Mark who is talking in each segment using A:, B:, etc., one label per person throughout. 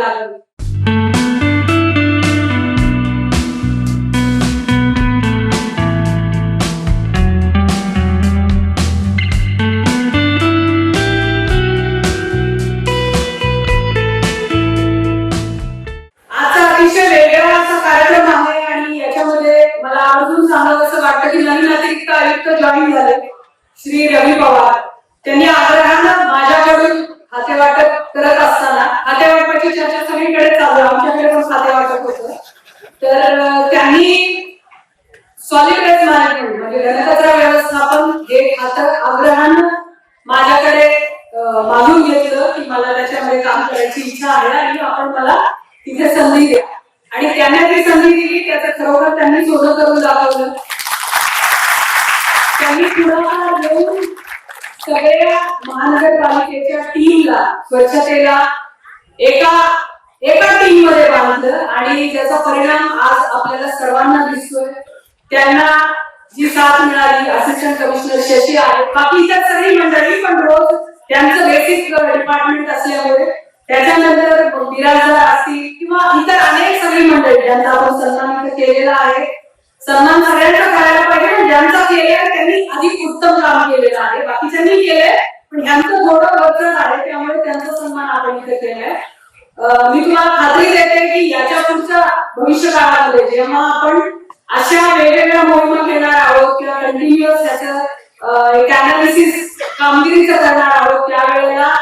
A: लागावी. अतिशय वेगळा असा कार्यक्रम आहे आणि याच्यामध्ये मला आवर्जून सांगावं असं वाटतं की नवीन अतिरिक्त आयुक्त जॉईन झाले श्री रवी पवार. त्यांनी आग्रहानं माझ्याकडून खातेवाटप करत असताना, खातेवाटपाची चर्चा सगळीकडे चालू, आमच्याकडे पण खातेवाटप होतं, तर त्यांनी सॉलिड वेस्ट मॅनेजमेंट म्हणजे घनकचरा व्यवस्थापन हे खातं आग्रहानं माझ्याकडे मागून घेतलं की मला त्याच्यामध्ये काम करायची इच्छा आहे आणि आपण मला तिथे संधी द्या. आणि त्यांना ती संधी दिली, त्याचं खरोखर त्यांनी सोनं करून दाखवलं. त्यांनी पुढाकार घेऊन सगळ्या महानगरपालिकेच्या टीमला स्वच्छतेला एका टीम मध्ये बांधलं आणि त्याचा परिणाम आज आपल्याला सर्वांना दिसतोय. त्यांना जी साथ मिळाली, असिस्टंट कमिशनर शशी आहे, बाकी इतर सगळी मंडळी पण रोज त्यांचं बेसिक डिपार्टमेंट असल्यामुळे, त्याच्यानंतर बिराजदार असतील किंवा इतर अनेक सगळी मंडळी ज्यांचा आपण सन्मान केलेला आहे. सन्मान सगळ्यांचा करायला पाहिजे, पण ज्यांचा केलेला त्यांनी अधिक उत्तम काम केलेलं आहे. बाकीच्यांनी केलंय पण ह्यांचं थोडं वरचढ आहे, त्यामुळे त्यांचा सन्मान आपण इथे केलाय. मी तुम्हाला खात्री देते की याच्या पुढच्या भविष्य काळामध्ये जेव्हा आपण अशा वेगवेगळ्या मोहिमा घेणार आहोत किंवा कंटिन्युअस त्याचं एक अनालिसिस कामगिरीचं करणार आहोत, त्यावेळेला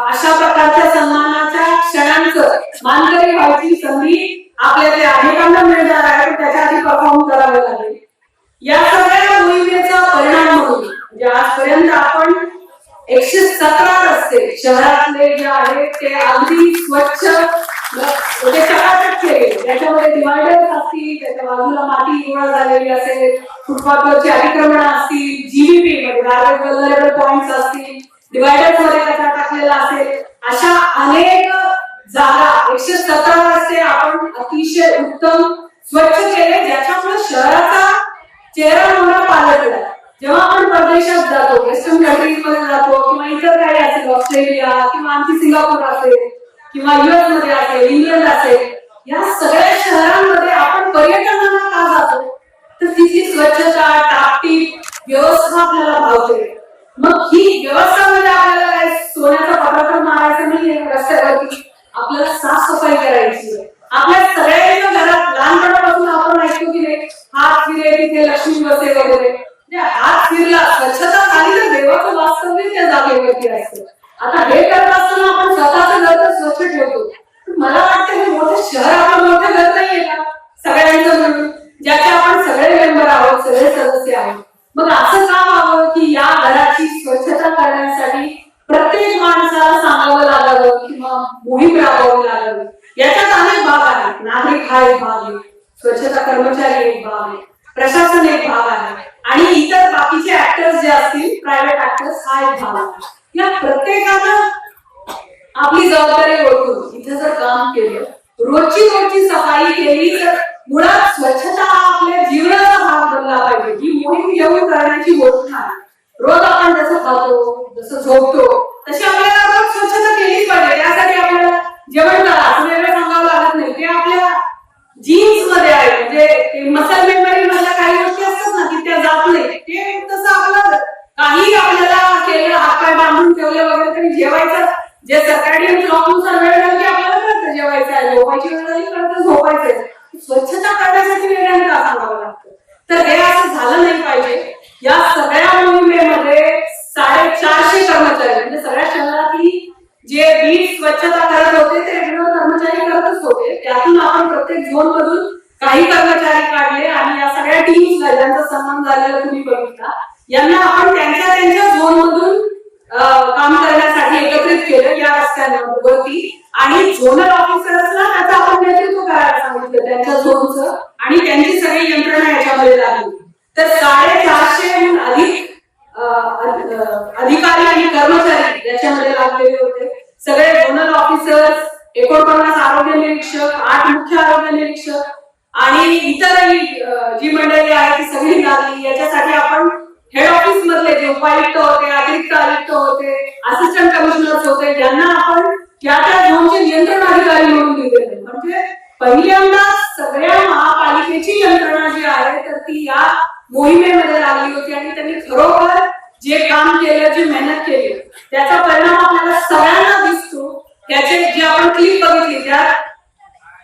A: अशा प्रकारच्या सन्मानाच्या क्षणांचं मानकरी व्हायची संधी आपल्याला अनेकांना मिळणार आहे, पण त्याच्याआधी परफॉर्म करावं लागेल. या सगळ्या मोहिमेचा परिणाम म्हणून म्हणजे आजपर्यंत आपण 117 रस्ते शहरातले जे आहेत ते अगदी स्वच्छ चकाचक केले. त्याच्यामध्ये डिवायडर्स असतील, त्याच्या बाजूला माती गोळा झालेली असेल, फुटपाथवरची अतिक्रमण असतील, जीबीपी म्हणजे गार्बेज व्हल्नरेबल पॉइंट्स असतील, डिवायडर्स मध्ये कचरा टाकलेला असेल, अशा अनेक जागा 117 रस्ते आपण अतिशय उत्तम स्वच्छ केले, ज्याच्यामुळे शहराचा चेहरा मोहरा पालटला. जेव्हा आपण परदेशात जातो, वेस्टर्न कंट्रीज मध्ये जातो किंवा इतर काही असेल, ऑस्ट्रेलिया किंवा आमची सिंगापूर असेल किंवा युएस मध्ये असेल, इंग्लंड असेल, या सगळ्या शहरांमध्ये आपण पर्यटनाला का जातो, तर तिथली स्वच्छता, टापटीप व्यवस्था आपल्याला भावते. मग ही व्यवस्था म्हणजे आपल्याला काय सोन्याचा पटापट मारायचा नाहीये रस्त्यावरती, आपल्याला साफसफाई करायची आहे. आपल्या सगळ्यांच्या घरात लहानपणापासून आपण ऐकतो की नाही, हात फिरे तिथे लक्ष्मी बसे वगैरे. हात फिरला, स्वच्छता झाली तर देवाचं वास्तव्य त्या जागेवरती असतं. आता हे करत असताना आपण स्वतःचं घर तर स्वच्छ ठेवतो, मला वाटतं हे मोठं शहर आपलं मोठं घर नाहीये का सगळ्यांचं म्हणून, ज्याचे आपण सगळे मेंबर आहोत, सगळे सदस्य आहोत. मग असं काम हवं की या घराची स्वच्छता करण्यासाठी प्रत्येक माणसाला सांगावं लागावं किंवा मोहीम राबवावी लागावी. याच्यात अनेक भाग आहेत. नागरिक हा एक भाग आहे, स्वच्छता कर्मचारी एक भाग आहे, प्रशासन एक भाग आहे आणि इतर बाकीचे ऍक्टर्स जे असतील, प्रायव्हेट ऍक्टर्स हा एक भाग आहे. या प्रत्येकानं आपली जबाबदारी ओळखून इथे जर काम केलं, रोजची सफाई केली, तर मुळात स्वच्छता हा आपल्या जीवनाचा भाग बनला पाहिजे. ही मोहीम घेऊन करण्याची गोष्ट नाही. रोज आपण जसं खातो, जसं झोपतो, तशी आपल्याला रोज स्वच्छता केलीच पाहिजे. त्यासाठी आपल्याला जेवण करा असं वेगळं सांगावं लागत नाही, ते आपल्या जीन्स मध्ये आहे. म्हणजे मसल मेमरी मधल्या काही गोष्टी असतात ना की त्या जात नाही, ते तसं आपलं काही आपल्याला केलं, हातपाय बांधून ठेवले वगैरे तरी जेवायचं जे सर्कॅडियन क्लॉकनुसार वेळ झाली आपल्याला कळतं जेवायचं आहे, झोपायची वेळ झाली कळतं झोपायचंय. स्वच्छता करण्यासाठी वेगळ्यानं का सांगावं लागतं, तर हे असं झालं नाही पाहिजे. या सगळ्या मोहिमेमध्ये 450 कर्मचारी म्हणजे सगळ्या शहरातली जे बीट स्वच्छता करत होते ते रेग्युलर कर्मचारी करतच होते. त्यातून आपण प्रत्येक झोन मधून काही कर्मचारी काढले आणि या सगळ्या टीम्सला ज्यांचा सन्मान झालेला तुम्ही बघितला, यांना आपण त्यांच्या झोन मधून काम करण्यासाठी एकत्रित केलं या रस्त्यांवरती आणि झोनल ऑफिसर्सला त्याचं आपण नेतृत्व करायला सांगितलं त्यांच्या झोनचं आणि त्यांची सगळी यंत्रणा याच्यामध्ये लागली. तर 450हून अधिक अधिकारी आणि कर्मचारी याच्यामध्ये लागलेले होते. सगळे झोनल ऑफिसर्स, 49 आरोग्य निरीक्षक, 8 मुख्य आरोग्य निरीक्षक आणि इतरही जी मंडळी आहे ती सगळी लागली. याच्यासाठी आपण हेड ऑफिस मधले जे उपायुक्त होते, अतिरिक्त आयुक्त होते, असिस्टंट कमिशनर्स होते, ज्यांना आपण त्या झोनचे नियंत्रण अधिकारी म्हणून दिलेले. म्हणजे पहिल्यांदा सगळ्या महापालिकेची यंत्रणा जी आहे तर ती या मोहिमेमध्ये लागली होती आणि त्यांनी खरोखर जे काम केलं, जी मेहनत केली, त्याचा परिणाम आपल्याला सगळ्यांना दिसतो. त्याचे जे आपण क्लिप बघितली त्यात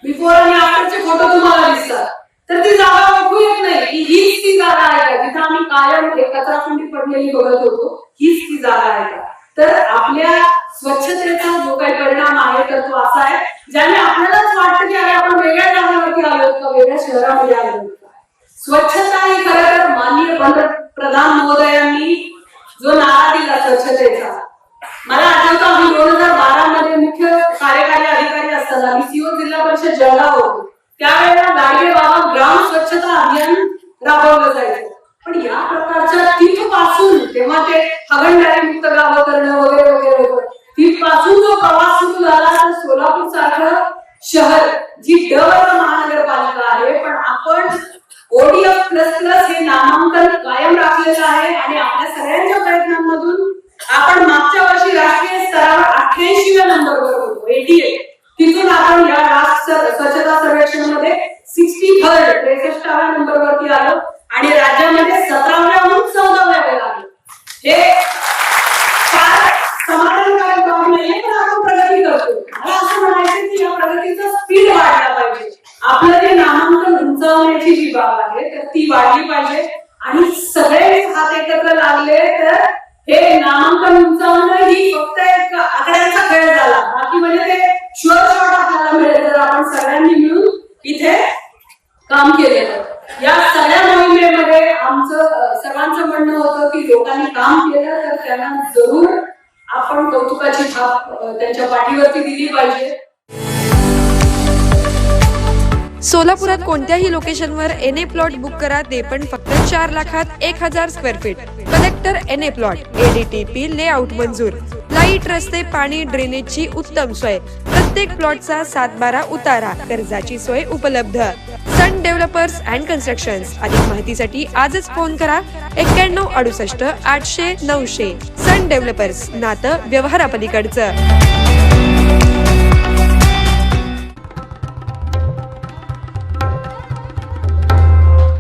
A: बिफोर आणि आफ्टरचे फोटो तुम्हाला दिसतात. तर ती जागा ओळखू येत नाही की हीच ती जागा आहे का जिथे आम्ही कायम कचराकुंडी पडलेली बघत होतो, हीच ती जागा आहे का. तर आपल्या स्वच्छतेचा जो काही परिणाम आहे तर तो असा आहे ज्याने आपल्यालाच वाटतं की अरे आपण वेगळ्या जागेवरती आलो का, वेगळ्या शहरामध्ये आलो का. स्वच्छता ही खरं तर माननीय पंतप्रधान महोदयांनी जो नारा दिला स्वच्छतेचा, मला आठवतं आम्ही 2012 मध्ये मुख्य कार्यकारी अधिकारी असताना मी सीओ जिल्हा परिषद जळगाव होतो. त्यावेळेला गाडगे बाबा ग्राम स्वच्छता अभियान राबवलं जायचं. पण या प्रकारच्या तिथपासून तेव्हा ते हगणदारी मुक्त गावं करणं वगैरे वगैरे होतं. तिथपासून जो प्रवास सुरू झाला तर सोलापूर सारखं शहर जी ड महानगरपालिका आहे पण आपण ODF++ हे नामांकन कायम राखलेलं आहे आणि आपल्या सगळ्यांच्या प्रयत्नांमधून आपण मागच्या वर्षी राष्ट्रीय स्तरावर 88व्या नंबरवर होतो, 88. तिथून आपण या राष्ट्रीय स्वच्छता सर्वेक्षणामध्ये 63rd नंबरवरती आलो आणि राज्यामध्ये 17व्याहून 14व्या वेळेला आलो. हे फार समाधानकारक बाब नाहीये पण आपण प्रगती करतो. मला असं म्हणायचं की या प्रगतीचा स्पीड वाढला पाहिजे. आपलं जे नामांकन उंचावण्याची जी बाब आहे तर ती वाढली पाहिजे आणि सगळे हात एकत्र लागले तर हे नामांकन उंचावणं ही फक्त एक आकड्यांचा खेळ झाला. बाकी म्हणजे ते शुअर शॉट आपल्याला मिळेल जर आपण सगळ्यांनी मिळून इथे काम केलं. या सगळ्या मोहिमेमध्ये आमचं सर्वांचं म्हणणं होतं की लोकांनी काम केलं तर त्यांना जरूर आपण कौतुकाची छाप त्यांच्या पाठीवरती दिली पाहिजे.
B: सोलापुरात कोणत्याही लोकेशनवर NA प्लॉट बुक करा, ते पण फक्त 4 लाखात 1000 square feet. Collector NA plot, ADTP layout मंजूर, लाईट, रस्ते, पाणी, ड्रेनेजची उत्तम सोय, प्रत्येक प्लॉटचा 7/12 उतारा, कर्जाची सोय उपलब्ध. सन डेव्हलपर्स अँड कन्स्ट्रक्शन्स. अधिक माहितीसाठी आजच फोन करा 91 68 800 900. सन डेव्हलपर्स, नातं व्यवहारापलीकडचं.